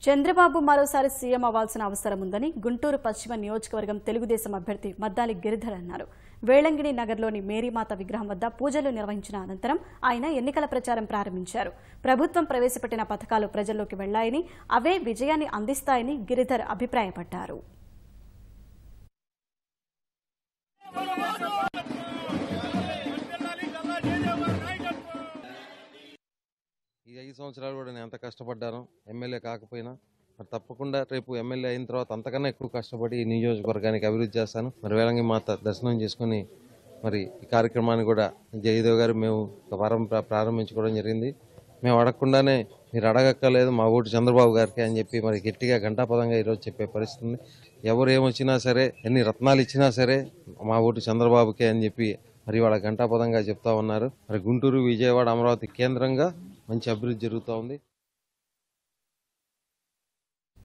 చంద్రబాబు మరోసారి సీఎం అవ్వాల్సిన అవసరం ఉందని గుంటూరు పశ్చిమ నియోజకవర్గం తెలుగుదేశం అభ్యర్థి మద్దాలి గిరిధర్ అన్నారు. వేళంగిణి నగర్లోని మేరీమాత విగ్రహం వద్ద పూజలు నిర్వహించిన అనంతరం ఆయన ఎన్నికల ప్రచారం ప్రారంభించారు. ప్రభుత్వం ప్రవేశపెట్టిన పథకాలు ప్రజల్లోకి వెళ్లాయని, అవే విజయాన్ని అందిస్తాయని గిరిధర్ అభిప్రాయపడ్డారు. ఈ 5 సంవత్సరాలు కూడా నేను ఎంత కష్టపడ్డాను ఎమ్మెల్యే కాకపోయినా, మరి తప్పకుండా రేపు ఎమ్మెల్యే అయిన తర్వాత అంతకన్నా ఎక్కువ కష్టపడి ఈ నియోజకవర్గానికి అభివృద్ధి చేస్తాను. మరి వేళంగి మాత దర్శనం చేసుకుని మరి ఈ కార్యక్రమాన్ని కూడా జయదేవ్ గారు మేము ప్రారంభించుకోవడం జరిగింది. మేము అడగకుండానే మీరు అడగక్కర్లేదు, మా ఓటు చంద్రబాబు గారికి అని చెప్పి మరి గట్టిగా ఘంటాపదంగా ఈరోజు చెప్పే పరిస్థితి ఉంది. ఎవరు ఏమొచ్చినా సరే, ఎన్ని రత్నాలు ఇచ్చినా సరే మా ఓటు చంద్రబాబుకే అని చెప్పి మరి వాళ్ళ ఘంటాపదంగా చెప్తా ఉన్నారు. మరి గుంటూరు, విజయవాడ, అమరావతి కేంద్రంగా మంచి అభివృద్ధి జరుగుతూ ఉంది.